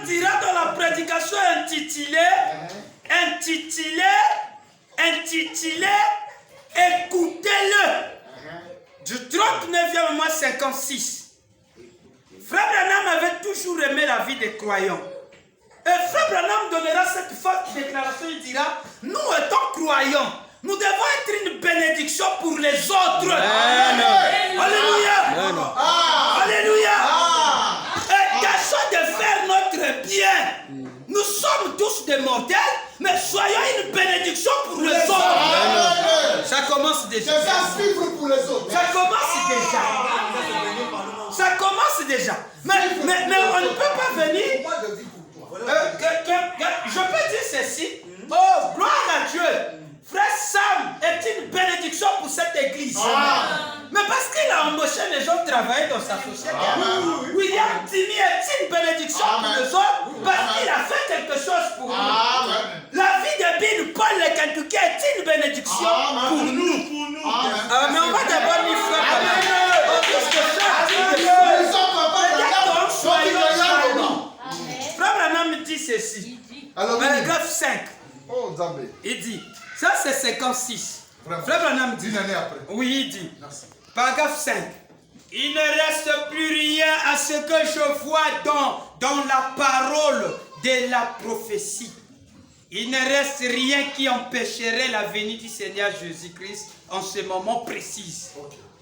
dira dans la prédication intitulée, écoutez-le. Du 39e mois 56. Frère Branham avait toujours aimé la vie des croyants. Et Frère Branham donnera cette forte déclaration, il dira, nous étant croyants, nous devons être une bénédiction pour les autres. Amen. Alléluia. Amen. Alléluia. Et tâchons de faire notre bien. Nous sommes tous des mortels, mais soyons une bénédiction pour les autres. Amen. Ça commence déjà. Pour les autres. Ça commence déjà. Ça commence déjà. Mais on ne peut pas venir. Je peux dire ceci. Oh, gloire à Dieu. Frère Sam est une bénédiction pour cette église. Mais parce qu'il a embauché les gens travailler dans sa société. William Timmy est une bénédiction pour les autres parce qu'il a fait quelque chose pour nous. La vie de Bill Paul le Kentucky est une bénédiction pour nous. Mais on va d'abord lui Frère Branham dit ceci. Paragraphe 5. Il dit, ça c'est 56. Frère Branham dit. Une année après. Oui, il dit. Merci. Paragraphe 5. Il ne reste plus rien à ce que je vois dans la parole de la prophétie. Il ne reste rien qui empêcherait la venue du Seigneur Jésus-Christ en ce moment précis.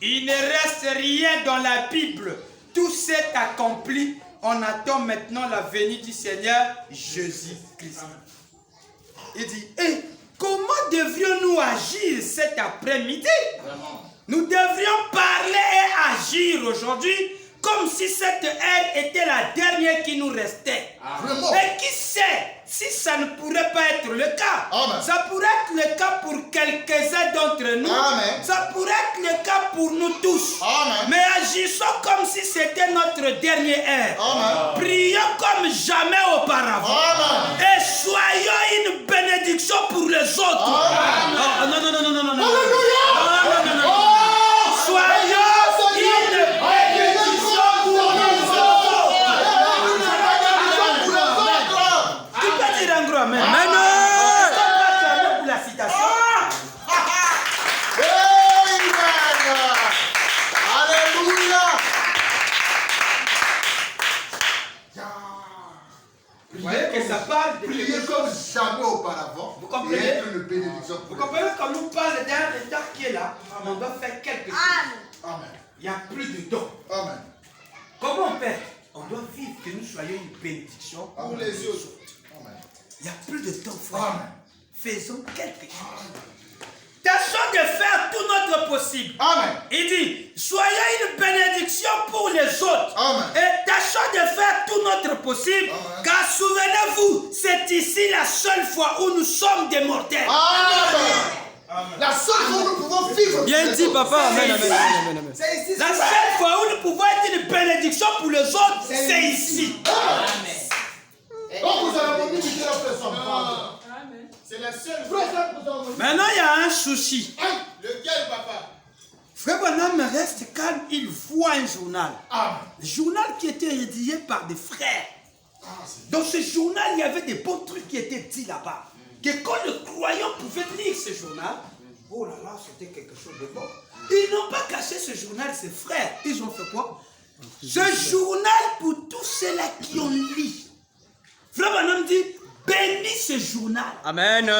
Il ne reste rien dans la Bible. Tout s'est accompli. On attend maintenant la venue du Seigneur Jésus-Christ. Il dit, et comment devrions-nous agir cet après-midi? Nous devrions parler et agir aujourd'hui comme si cette ère était la dernière qui nous restait. Et qui sait si ça ne pourrait pas être le cas. Amen. Ça pourrait être le cas pour quelques-uns d'entre nous. Amen. Ça pourrait être le cas pour nous tous. Amen. Mais agissons comme si c'était notre dernière ère. Amen. Prions comme jamais auparavant. Amen. Et soyons une bénédiction pour les autres. Amen. Oh, non. Alléluia. Non. Soyons une bénédiction pour les autres. Tu peux dire un gros amen. Amen. Stop pas pour la citation. Alléluia. Vous voyez que ça parle de Priez comme jamais auparavant. Vous comprenez? Et être une bénédiction. Vous comprenez quand nous parle d'un état qui est là, on doit faire quelque chose. Amen. Il n'y a plus de dons. Amen. Comment on fait? On doit vivre que nous soyons une bénédiction pour les autres. Amen. Il n'y a plus de temps, frère. Faisons quelque chose. Tâchons de faire tout notre possible. Amen. Il dit, soyez une bénédiction pour les autres. Amen. Et tâchons de faire tout notre possible. Amen. Car souvenez-vous, c'est ici la seule fois où nous sommes des mortels. Amen. La seule fois où nous pouvons vivre. Bien dit, papa. Amen. La seule fois où nous pouvons être une bénédiction pour les autres, c'est ici. Amen. Donc vous allez venir quitter la personne. C'est la seule. Maintenant, il y a un souci. Lequel, papa? Frère Branham reste calme, il voit un journal. Amen. Un journal qui était rédigé par des frères. Dans ce journal, il y avait des bons trucs qui étaient dits là-bas. Que quand le croyant pouvait lire ce journal, oh là là, c'était quelque chose de bon. Ils n'ont pas caché ce journal, ces frères. Ils ont fait quoi? Ce journal pour tous ceux-là qui ont lu. Frère Branham dit, bénis ce journal. Amen.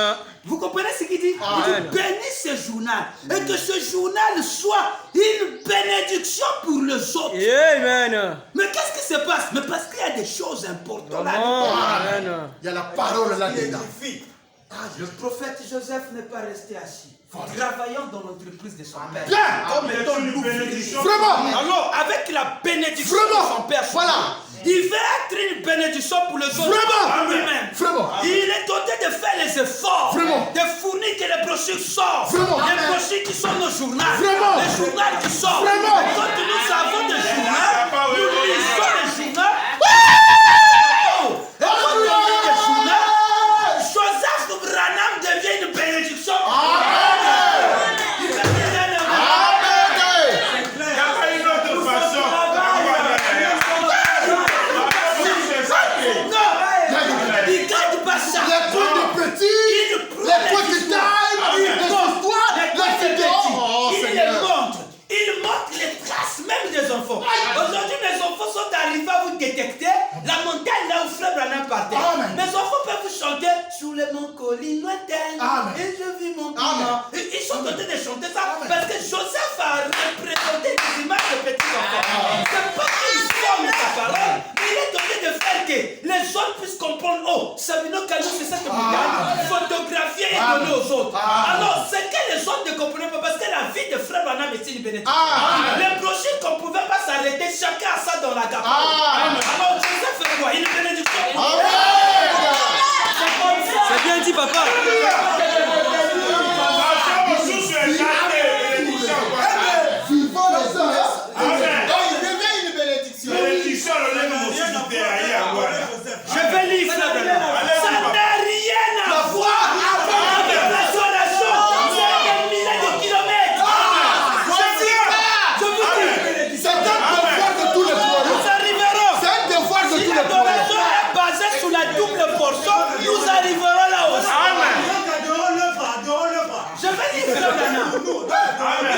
Vous comprenez ce qu'il dit? Il dit, bénis ce journal. Et que ce journal soit une bénédiction pour les autres. Amen. Mais qu'est-ce qui se passe? Mais parce qu'il y a des choses importantes là. Amen. Il y a la parole là-dedans. Le prophète Joseph n'est pas resté assis. Travaillant dans l'entreprise de son père. Bien. Comme étant l'ouvrier. Vraiment. Alors, avec la bénédiction Vraiment. de son père. Voilà. Il veut être une bénédiction pour les autres. Vraiment. En lui-même. Vraiment. Il est tenté de faire les efforts. Vraiment. De fournir que les brochures sortent. Vraiment. Les brochures qui sont nos journaux. Vraiment. Les journaux qui sortent. Vraiment. Et quand nous avons des journaux, nous lisons les journaux. Et quand nous lisons les journaux, Joseph Branham devient une bénédiction. Il devient une Il n'y a pas une autre façon. Non, mon colis lointain. Et je vis mon piment. Ils sont tentés de chanter ça parce que Joseph a représenté des images de petits enfants. C'est pas qu'ils forment sa parole, mais il est tenté de faire que les autres puissent comprendre. Oh, Sabino Kano, c'est ça que vous gagnez. Photographier et donner aux autres. Alors, c'est que les autres ne comprenaient pas parce que la vie de Frère Branham est une bénédiction. Les brochures qu'on ne pouvait pas s'arrêter, chacun a ça dans la gamme. Alors, Joseph fait quoi? Il est bénédiction. C'est bien dit, papa. Je vais lire ça. Ça n'a rien à voir avec l'adoration. C'est des milliers de kilomètres. Je vous dis, C'est un devoir de tous les foyers. nous arriverons. C'est un devoir de Si tous les l'adoration foyers. est basée sur la double portion, nous arriverons là aussi. Je vais lire ça maintenant.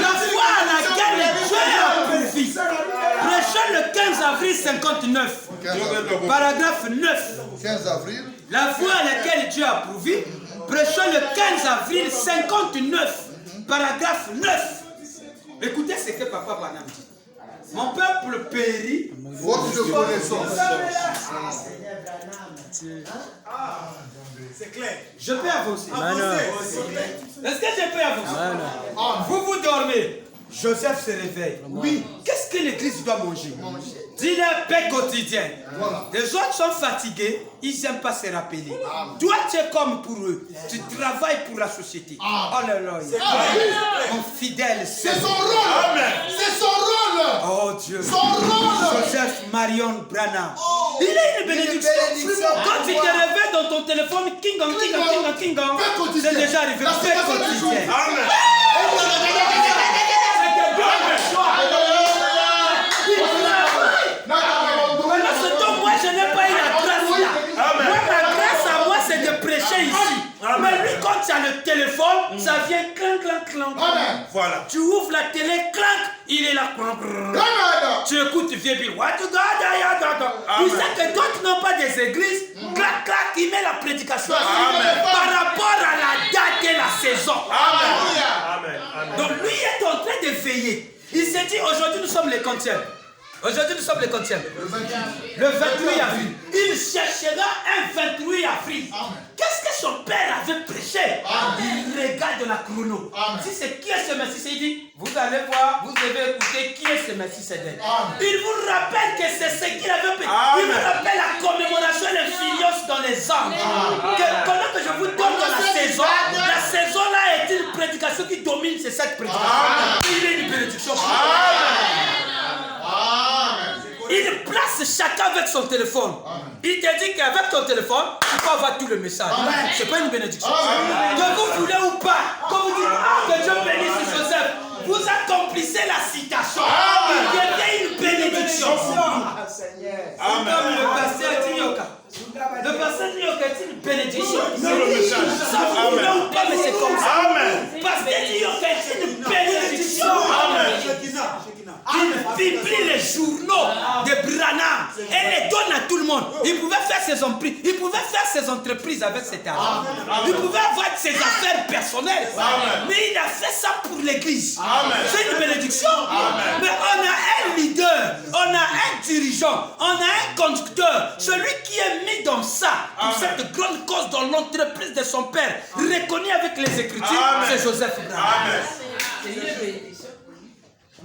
La foi à laquelle Dieu a pourvu. Prêchant le 15 avril 59. Paragraphe 9. 15 avril. La foi à laquelle Dieu a pourvu. Prêchant le 15 avril 59. Paragraphe 9. Écoutez ce que Papa Branham dit. Mon peuple périt. Faute de connaissance. C'est clair. Je peux avancer. Est-ce que je peux avancer? Vous dormez. Joseph se réveille. Oui. Qu'est-ce que l'église doit manger? Dis la paix quotidienne. Les autres sont fatigués, ils n'aiment pas se rappeler. Toi, tu es comme pour eux. Tu travailles pour la société. Oh là là. Mon fidèle. C'est son rôle. C'est son rôle. Oh Dieu. Son rôle. Joseph Marion Branham. Il a une bénédiction. Quand tu te réveilles dans ton téléphone, king on, c'est déjà arrivé. Paix quotidienne. Moi, je n'ai pas eu la grâce là. Moi, ma grâce à moi, c'est de prêcher ici. Mais lui, quand tu as le téléphone, ça vient clank, clank, clank. Voilà. Tu ouvres la télé, clank, il est là. Tu écoutes vieux Bill. Il sait que d'autres n'ont pas des églises. Clac, clac, il met la prédication par rapport à la date et la saison. Donc lui est en train de veiller. Il s'est dit, aujourd'hui nous sommes les quantièmes. Aujourd'hui nous sommes les quantièmes. Le 28 avril. Il cherchera un 28 avril. Qu'est-ce que son père avait prêché? Il regarde la chrono. Si c'est qui est ce Messie, il dit, vous allez voir, vous devez écouter qui est ce Messie Cédèque. Il vous rappelle que c'est ce qu'il avait prêché. Il vous rappelle la commémoration des filios dans les anges. Pendant que je vous donne dans la saison là est une prédication qui domine, c'est cette prédication. Il est une bénédiction. Il place chacun avec son téléphone. Il te dit qu'avec ton téléphone, tu peux avoir tout le message. C'est pas une bénédiction. Que vous voulez ou pas, quand vous dites que Dieu bénisse Joseph, vous accomplissez la citation. Il devient une bénédiction. Comme le pasteur Tinyoka. Le pasteur Tinyoka est une bénédiction. Ça vous voulez ou pas, mais c'est comme ça. Pasteur Tinyoka est une bénédiction. Il publie les journaux de Branham et les donne à tout le monde. Il pouvait faire ses entreprises avec cet argent. Il pouvait avoir ses affaires personnelles. Mais il a fait ça pour l'église. C'est une bénédiction. Mais on a un leader, on a un dirigeant, on a un conducteur. Celui qui est mis dans ça, pour cette grande cause dans l'entreprise de son père, reconnu avec les Écritures, c'est Joseph Branham.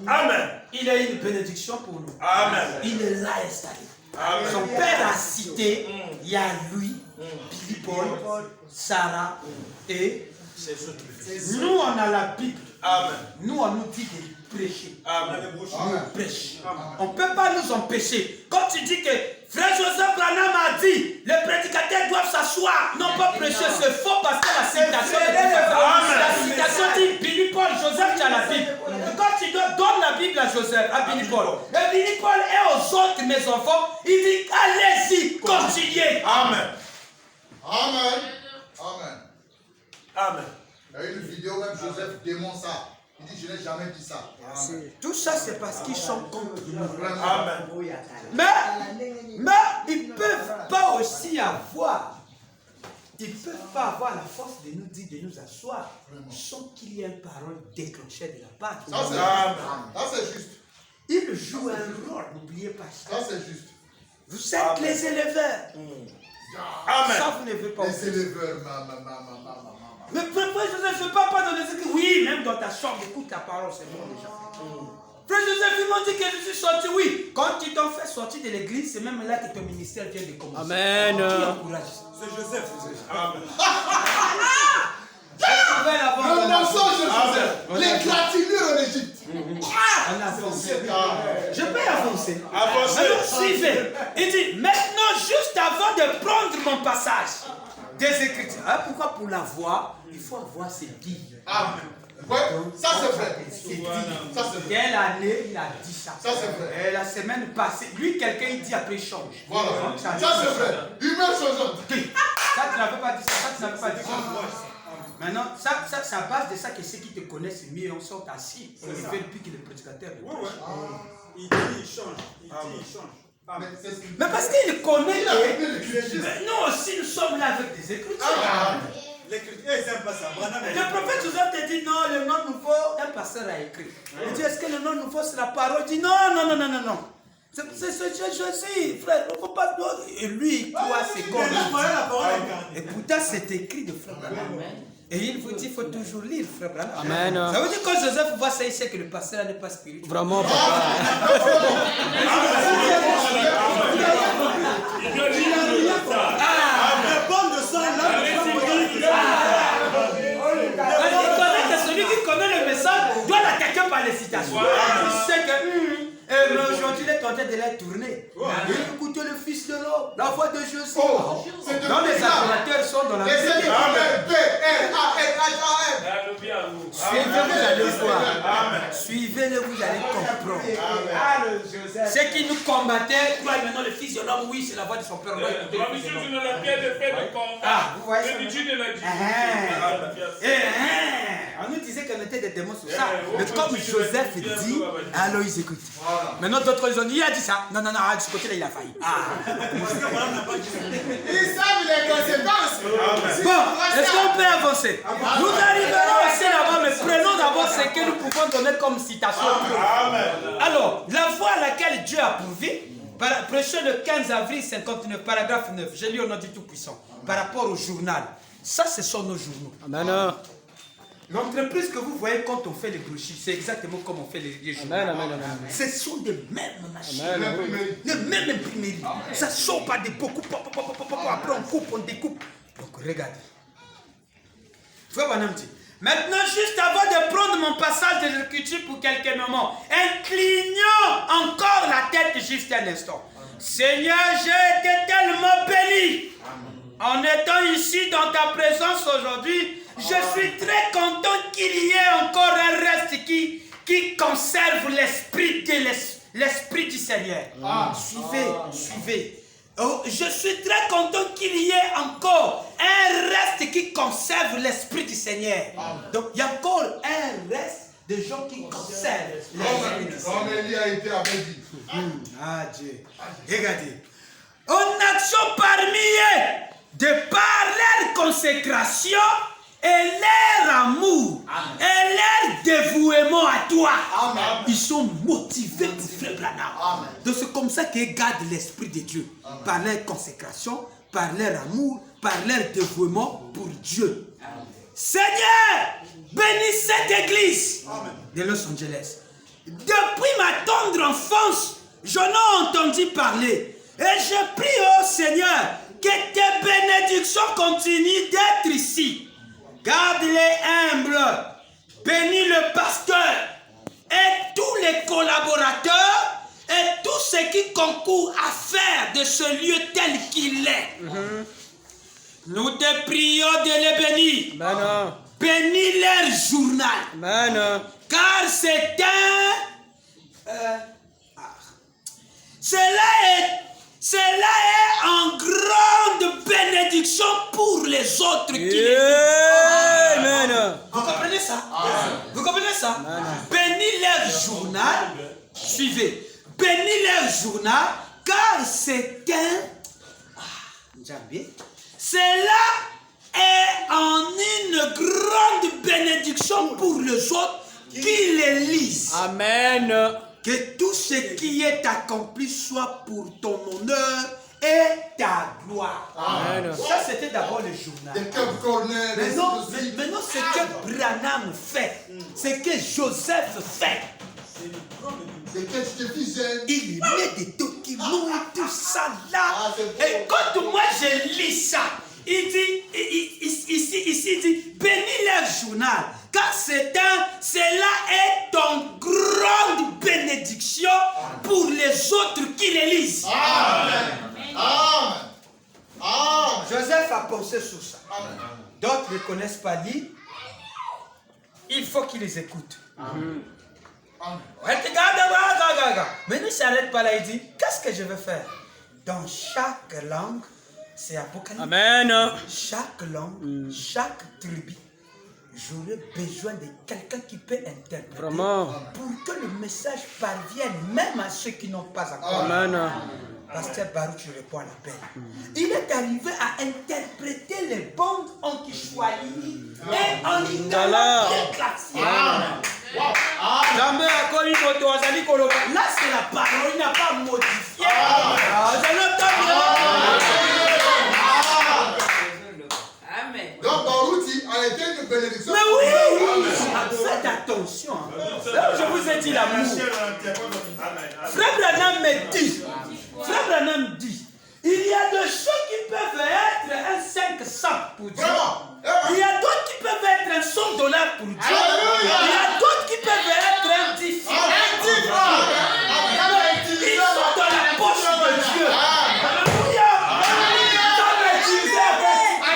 Amen. Il a une bénédiction pour nous. Amen. Il est là installé. Son père a cité, il y a lui, Billy Paul, Sarah et nous on a la Bible. Amen. Nous on nous dit de prêcher. Amen. On prêche. On ne peut pas nous empêcher. Quand tu dis que Frère Joseph Branham a dit, les prédicateurs doivent s'asseoir, non pas prêcher, c'est faux parce que la citation est différente. La citation dit Billy Paul, Joseph, tu as la Bible. Quand tu donnes la Bible à Joseph, à Billy Paul, et Billy Paul et aux autres, mes enfants, il dit allez-y, continuez. Amen. Amen. Amen. Amen. Il y a une vidéo, même Joseph démontre ça. Il dit, je n'ai jamais dit ça. Tout ça, c'est parce qu'ils sont contre nous. Amen. Mais ils ne peuvent pas aussi avoir ils ne peuvent pas avoir la force de nous dire, de nous asseoir, sans qu'il y ait une parole déclenchée de la part. Ça c'est juste. Il joue un rôle, n'oubliez pas ça. Ça c'est juste. Vous êtes les éleveurs. Amen. Ça, vous ne veut pas. Les éleveurs, Mais frère Joseph, je ne parle pas dans les écrits. Oui, même dans ta chambre, écoute la parole, c'est bon déjà. Frère Joseph, ils m'ont dit que je suis sorti. Oui, quand ils t'ont fait sortir de l'église, c'est même là que ton ministère vient de commencer. Amen. Qui encourage ça? C'est Joseph. Amen. Le mensonge de Joseph. L'égratignure en Égypte. Je peux avancer. Avancez. Alors, suivez. Il dit, maintenant, juste avant de prendre mon passage des Écritures. Hein, pourquoi pour la voir, il faut avoir ses dires. Amen. Ouais, ça c'est vrai. Ça c'est vrai. Quelle année il a dit ça? Ça c'est vrai. Et la semaine passée, lui, quelqu'un, il dit après, il change. Voilà. Donc, Ça c'est vrai. Humeur changeante. Ça, tu n'avais pas dit ça. Ça, tu n'avais pas dit ça. Maintenant, ça, c'est à base de ça que ceux qui te connaissent mieux, on sont assis. Ils veulent plus que le prédicateur. Il dit, il change. Il dit, il change. Mais parce qu'il connaît. Il a répété l'écriture. Mais nous aussi, nous sommes là avec des Écritures. L'écriture, ils n'aiment pas ça. Le prophète Joseph te dit non, le nom nouveau, un pasteur a écrit. Il dit, est-ce que le nom nouveau c'est la parole? Il dit non. C'est Jésus, frère, il ne faut pas. Et lui, toi, c'est comme. Et pourtant, c'est écrit de frère Branham. Et il vous dit, il faut toujours lire, frère Branham. Amen. Ça veut dire que quand Joseph voit ça, il sait que le pasteur n'est pas spirituel. Vraiment, papa. Celui qui connaît le message doit l'attaquer par les citations. Il sait que mais aujourd'hui il est en train de les tourner. Écoutez le Fils de l'homme, la voix de Jésus. Dans les adorateurs sont dans la Et c'est vérité. Suivez, vous allez voir. Suivez-le, vous allez comprendre. Ceux qui nous combattaient, croient maintenant le Fils de l'homme, oui, c'est la voix de son Père. Ah, vous voyez on nous disait qu'on était des démons sur ça. Mais comme Joseph dit, alors ils écoutent. Maintenant d'autres ils ont dit, il a dit ça. Non, de ce côté-là il a failli. Ils savent les conséquences. Bon, est-ce qu'on peut avancer? Nous arriverons aussi là-bas, mais prenons d'abord ce que nous pouvons donner comme citation. Alors, la voie à laquelle Dieu a pourvu, prêché le 15 avril 59, paragraphe 9, j'ai lu au nom du Tout-Puissant, par rapport au journal. Ça, ce sont nos journaux. Amen. L'entreprise que vous voyez quand on fait les brochures, c'est exactement comme on fait les journaux. Amen. Ce sont des mêmes machines, Amen. les mêmes imprimeries. Ça sort par des beaucoup, après on coupe, on découpe. Donc regardez. Frère Branham dit, maintenant juste avant de prendre mon passage de l'écriture pour quelques moments, inclinons encore la tête juste un instant. Seigneur, j'ai été tellement béni en étant ici dans ta présence aujourd'hui. Je suis très content qu'il y ait encore un reste qui conserve l'esprit du Seigneur. Suivez. Oh, je suis très content qu'il y ait encore un reste qui conserve l'esprit du Seigneur. Donc il y a encore un reste de gens qui conservent l'esprit du Seigneur. Comme Élie a été dit. Dieu. Regardez. En action parmi eux, de par leur consécration et leur amour et leur dévouement à toi. Ils sont motivés pour Frère Branham. Donc c'est comme ça qu'ils gardent l'esprit de Dieu. Par leur consécration, par leur amour, par leur dévouement pour Dieu. Seigneur, bénis cette église de Los Angeles. Depuis ma tendre enfance, j'en ai entendu parler. Et je prie au Seigneur que tes bénédictions continuent d'être ici. Garde-les humbles. Bénis le pasteur et tous les collaborateurs et tous ceux qui concourent à faire de ce lieu tel qu'il est. Nous te prions de les bénir. Amen. Bénis leur journal. Amen. Car c'est cela est en grande bénédiction pour les autres qui les Amen. Vous comprenez ça? Vous comprenez ça? Bénis leur journal. Suivez. Bénis leur journal, car c'est un... Cela en une grande bénédiction pour les autres qui les lisent. Amen. Que tout ce qui est accompli soit pour ton honneur et ta gloire. Amen. Ça, c'était d'abord le journal. Des cœurs corners, des Maintenant, ce que Branham fait, ce que Joseph fait, des quêtes de visaines. il met des documents et tout ça là. Ah, c'est beau. Et quand moi je lis ça, il dit, ici, il dit, bénis leur journal. Car cela est une grande bénédiction pour les autres qui les lisent. Amen. Amen. Amen. Joseph a pensé sur ça. Amen. D'autres ne connaissent pas lire. Il faut qu'ils les écoutent. Amen. Mais il ne s'arrête pas là, il dit, qu'est-ce que je veux faire? Dans chaque langue, c'est Apocalypse. Amen. Chaque langue, chaque tribu, j'aurais besoin de quelqu'un qui peut interpréter. Vraiment. Pour que le message parvienne même à ceux qui n'ont pas encore. Amen. Pasteur Baruch répond à l'appel. Il est arrivé à interpréter les bandes en Kiswahili et en lingala bien classique. Là, c'est la parole, il n'a pas modifié. Donc, Baruti a été une bénédiction. Mais oui, faites attention. Là, je vous ai dit l'amour. Frère Branham me dit, Frère Branham dit, il y a des choses qui peuvent être un 500 pour Dieu. Il y a d'autres qui peuvent être un $100 pour Dieu. Il y a d'autres qui peuvent être un 10 francs. Ils sont dans la poche de Dieu. Alléluia.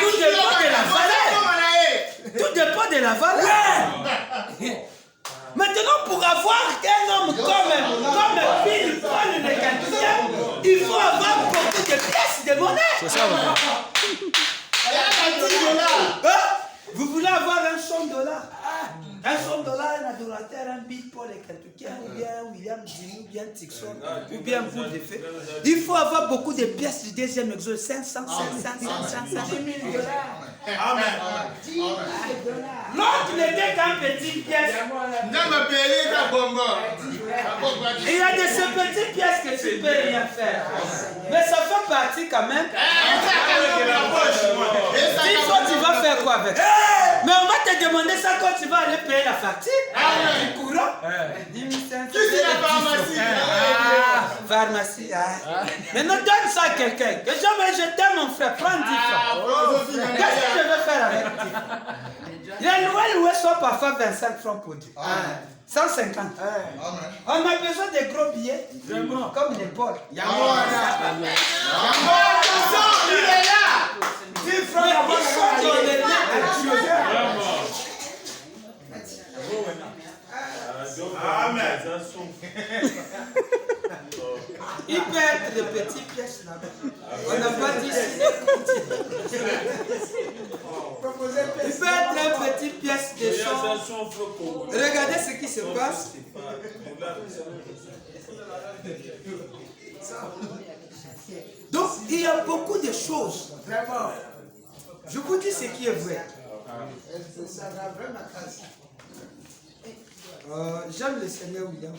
Tout dépend de la valeur. Tout dépend de la valeur. Maintenant, pour avoir un homme comme Bill Paul le Canadien, il faut avoir beaucoup de pièces de monnaie. C'est ça, voilà. Vous voulez avoir un $100? Un $100, un adorateur, un Bill Paul le Canadien, ou bien William Jimmy, ou bien Tixon, ou bien Boule de Fée. Il faut avoir beaucoup de pièces du deuxième exode. 500, 10 000 $. Amen. L'autre n'était qu'un petit pièce. Il y a de ces petites pièces que tu ne peux rien faire. Mais ça fait partie quand même. Dis toi, tu vas faire quoi avec ça? Mais on va te demander ça quand tu vas aller payer la facture. Du courant. 10 500. Qui c'est la pharmacie? Pharmacie. Maintenant, donne ça à quelqu'un. Que je t'aime, mon frère. Prends 10 francs. Qu'est-ce que je vais faire avec 10 francs? Les loués sont parfois 25 francs pour Dieu. 150. On a besoin de gros billets. Comme les Paul. Il est là. 10 francs, ils sont dans les mains à Dieu. Amen. Il peut être de petites pièces là-bas. On n'a pas dit il peut être une petite pièce de sang. Regardez ce qui se passe. Donc, il y a beaucoup de choses. Vraiment. Je vous dis ce qui est vrai. J'aime le Seigneur William.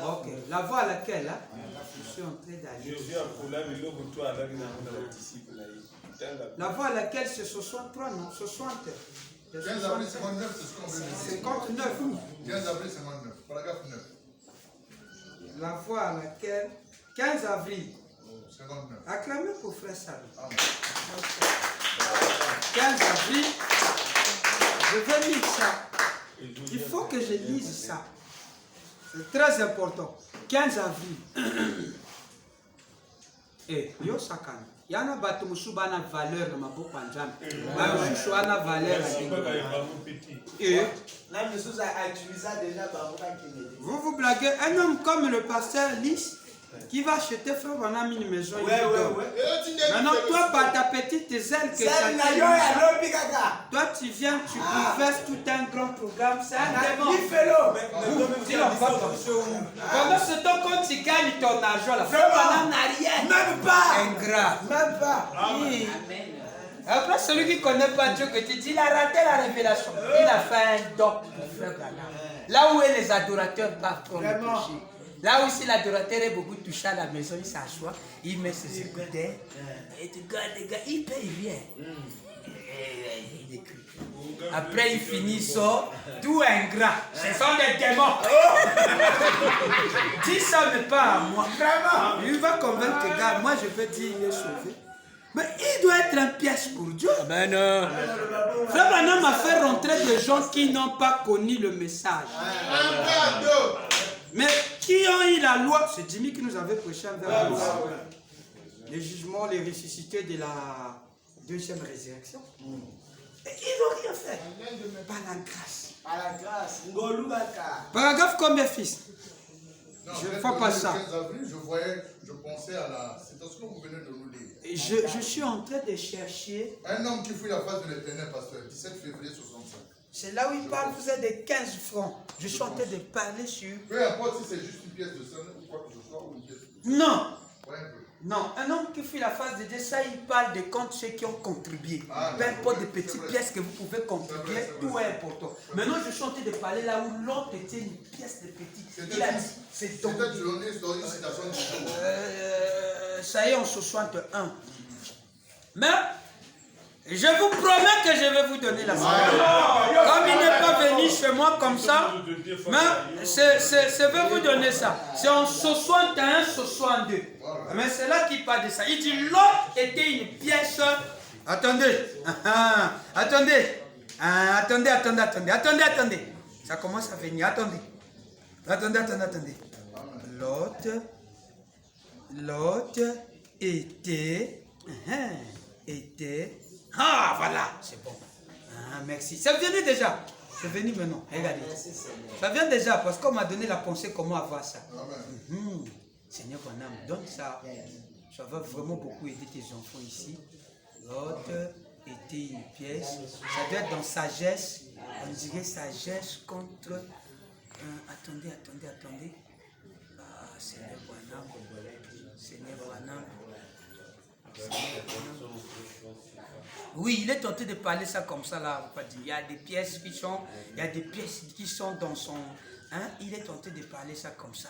Ok, la voie à laquelle là, je suis en train d'aller. La voie à laquelle c'est 63, non 60. 15 avril 59, c'est ce qu'on veut dire. 59. 15 avril 59, paragraphe 9. La voie à laquelle 15 avril. 59. Acclamez pour frère Salut. Amen. 15 avril. Je vais lire ça. Il faut que je lise ça. C'est très important. 15 avril. Et yo sakana. Yana bato musuba na valeur na maboko njana. Ba shushu ana valeur et vous vous blaguez, un homme comme le pasteur Lys qui va acheter frère Branham une maison. Maintenant toi par ta petite aile que toi tu viens, tu bouleverses tout un grand programme. Abraham, c'est un démon. Il fait l'eau. Pendant ce temps, quand tu gagnes ton argent, la frère Branham n'a rien. Même pas. Ingrat. Même pas. Oui. Après, celui qui ne connaît pas Dieu, que tu dis, il a raté la révélation. Il a fait un doc pour frère Branham. Là où les adorateurs partent pour le toucher. Là où si l'adorateur est beaucoup touché à la maison, il s'assoit, il met ses écouteurs, et tu regardes les gars, il paye rien. Il écrit. Après, il finit, il sort, tout ingrat. Ce sont des démons. Dis ça, mais pas à moi. Vraiment. Il va convaincre les gars, moi je veux dire, il est sauvé. Mais il doit être un piège pour Dieu. Ben non. Frère Branham a fait rentrer des gens qui n'ont pas connu le message. Mais qui ont eu la loi. C'est Jimmy qui nous avait prêché un verre. Les jugements, les ressuscités de la deuxième résurrection. Et ils n'ont rien fait. Par la grâce. À la grâce. Paragraphe combien, fils? Non, Je ne fais pas ça. 15 avril, je pensais à la citation que vous venez de nous lire. Et je suis en train de chercher. Un homme qui fuit la face de l'Éternel, pasteur, 17 février 65. C'est là où il parle, vous êtes des 15 francs. Je suis en train de parler sur... Peu importe si c'est juste une pièce de sonne ou quoi que ce soit, ou une pièce de... Non. Ouais, un peu. Non, un homme qui fuit la face de Dieu, ça il parle de compte ceux qui ont contribué. Peu importe des petites pièces que vous pouvez contribuer, tout est important. Maintenant, je suis en train de parler là où l'autre était une pièce de petite. Il a dit, c'est donc... C'était une citation du jour. Ça y est, en 61. Mais, je vous promets que je vais vous donner la sagesse. Comme il n'est pas venu chez moi comme ça, mais je vais vous donner ça. C'est en 61, 62. Mais c'est là qu'il parle de ça. Il dit l'autre était une pièce. Attendez. Attendez. Ça commence à venir. Attendez. L'autre était. Ah, voilà, c'est bon. Ah, merci. Ça vient déjà. C'est venu maintenant. Regardez. Ça vient déjà parce qu'on m'a donné la pensée comment avoir ça. Seigneur Branham, donne ça. Ça va vraiment beaucoup aider tes enfants ici. L'autre était une pièce. Ça doit être dans sagesse. On dirait sagesse contre... attendez. Ah, Seigneur Branham. Oui, il est tenté de parler ça comme ça là. Il y a des pièces qui sont dans son... Hein? Il est tenté de parler ça comme ça.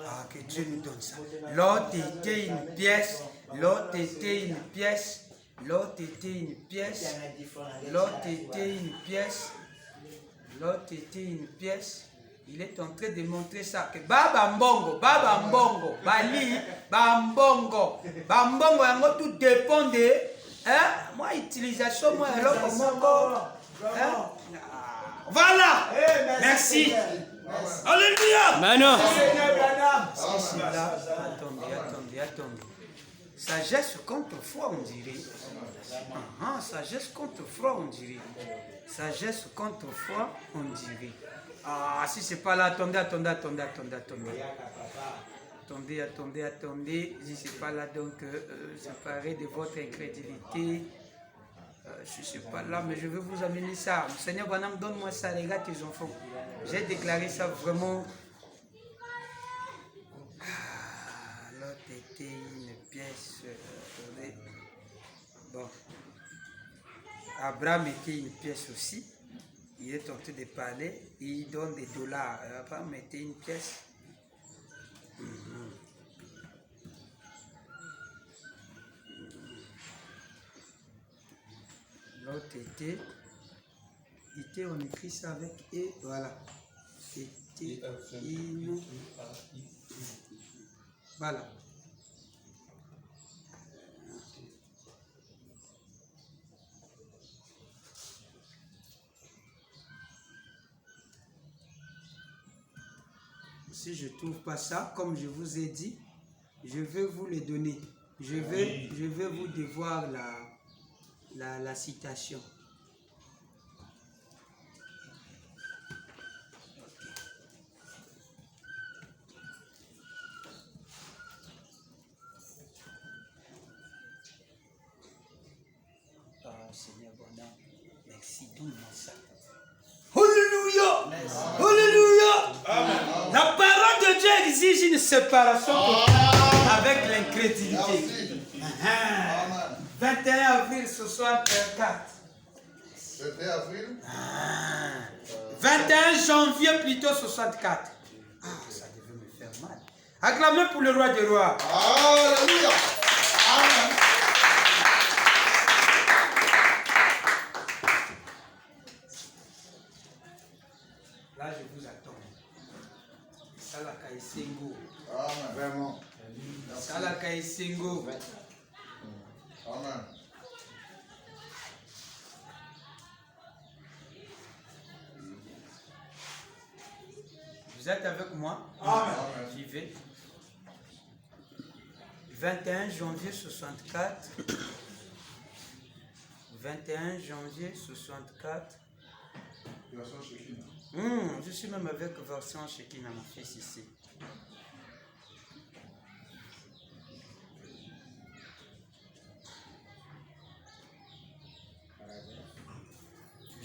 Ah, que Dieu nous donne ça. L'autre était une pièce. Il est en train de montrer ça. Que Baba Mbongo, Bali, Bambongo, yango tout dépend de... Hein? Moi, utilisation, moi, alors comment... Hein? Voilà! Merci! Alléluia! Maintenant. C'est là. Attendez. Sagesse contre foi, on dirait. Sagesse contre foi, on dirait. Ah, si c'est pas là, attendez. Si c'est pas là, donc, séparé de votre incrédulité. Je ne suis pas là, mais je vais vous amener ça. Seigneur Branham, donne-moi ça, regarde tes enfants. J'ai déclaré ça vraiment. L'autre était une pièce. Bon. Abraham était une pièce aussi. Il est tenté de parler. Il donne des dollars. Abraham était une pièce. L'autre était, on écrit ça avec et voilà. Était une. Voilà. Si je ne trouve pas ça, comme je vous ai dit, je vais vous le donner. Je vais vous devoir la citation. Seigneur Branham, merci, donne-moi ça. Alléluia! exige une séparation avec l'incrédulité. 21 avril 64. 21 avril. 21 janvier plutôt 64. Ah, ça devait me faire mal. Acclamez pour le roi des rois. Alléluia. Amen. Là, je vous attends. Salaka Esengo. Amen. Vraiment. Salaka Esengo. Amen. Vous êtes avec moi? Amen. J'y vais. 21 janvier 64. 21 janvier 64. Version Shekinah. Je suis même avec version Shekinah, mon fils ici.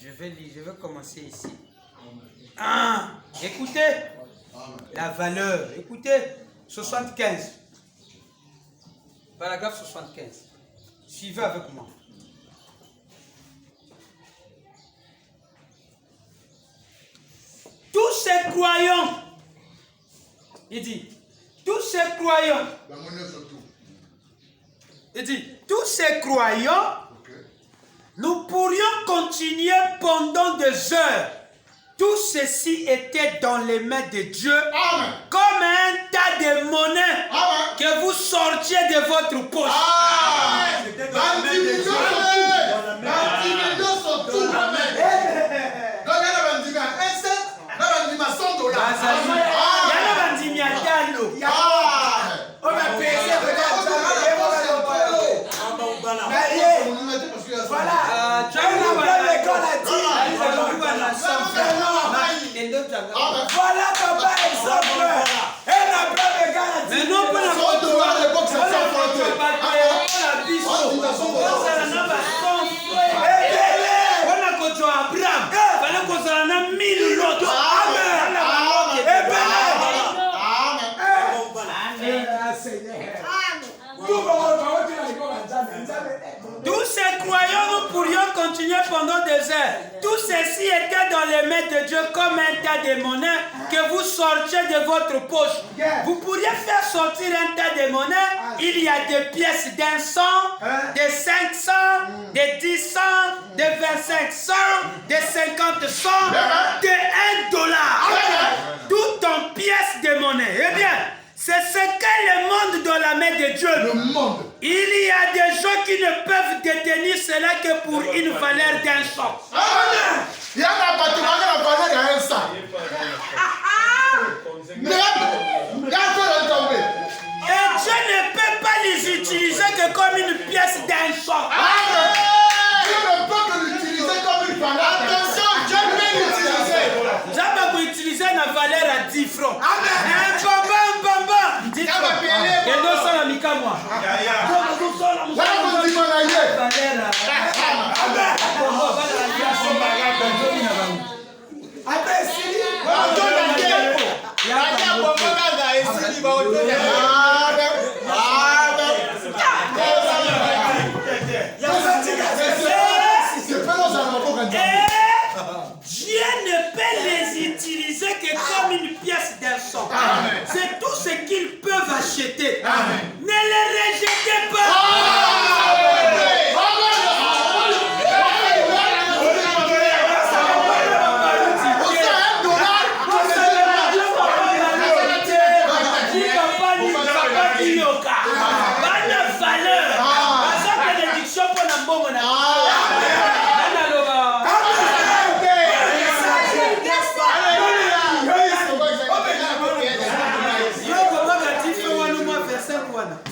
Je vais lire, je vais commencer ici. Écoutez la valeur. Écoutez, 75. Paragraphe 75. Suivez avec moi. Tous ces croyants, il dit, tous ces croyants, La monnaie surtout. il dit, tous ces croyants, Ok. nous pourrions continuer pendant des heures. Tout ceci était dans les mains de Dieu, Amen. comme un tas de monnaie Amen. que vous sortiez de votre poche. Amen. C'était dans la main de Dieu. Dans la main de Dieu. Donc, il y a un bandit, un cent, un bandit, $100. On a payé ça, voilà. Voilà, papa, exemple. Un emploi de garantie. Mais non, pour la tous ces croyants, nous pourrions continuer pendant des heures. Tout ceci était dans les mains de Dieu comme un tas de monnaie que vous sortiez de votre poche. Vous pourriez faire sortir un tas de monnaie. Il y a des pièces d'100, de 500, de 10 cents, de 25 cents, de 50 cents, de $1. Tout en pièces de monnaie. Eh bien, c'est ce qu'est le monde dans la main de Dieu. Le monde. Il y a des gens qui ne peuvent détenir cela que pour une valeur d'1 cent. Amen. Il y a un appartement qui a valeur d'un cent. Et Dieu ne peut pas les utiliser que comme une pièce d'1 cent. Dieu ne peut que l'utiliser comme une valeur. Attention, Dieu peut l'utiliser. Jamais vous utilisez la valeur à 10 francs. Un bamba, 10 francs. Et non, ça la mika moi. Dieu ne peut les utiliser que comme une pièce d'un cent. C'est tout ce qu'ils peuvent acheter. Ne les rejetez pas.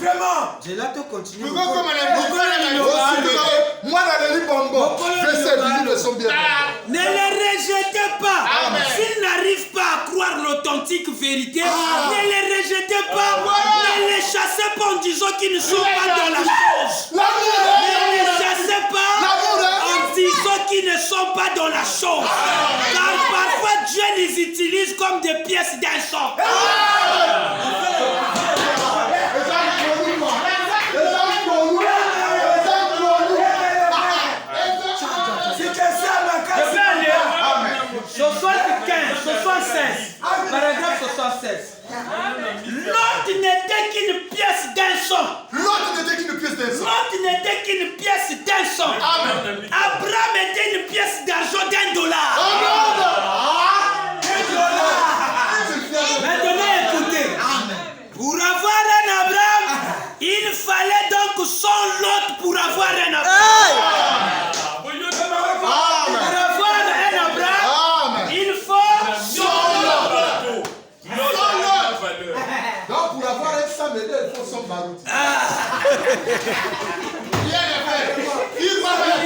Vraiment. Je l'ai tout continué. Moi, dans le lit bombo, je sais, ils sont bien. Ne les rejetez pas. S'ils n'arrivent pas à croire l'authentique vérité, ne les rejetez pas. Ne les chassez pas en disant qu'ils ne sont pas dans la chose. Ne les chassez pas en disant qu'ils ne sont pas dans la chose. Car parfois Dieu ils utilisent comme des pièces d'un sang. Je vais aller 76, paragraphe 76. L'autre n'était qu'une pièce d'un sang. L'autre n'était qu'une pièce d'un sang. L'autre n'était qu'une pièce d'un sang. Abraham était une pièce d'argent $1. Maintenant écoutez. Pour avoir un Abraham, il fallait donc 100 Lot pour avoir un Abraham. Pour avoir un Abraham, il faut 100 Lot. Donc pour avoir un 100 médailles, il faut 100 baroutes. Bien fait. Il va faire.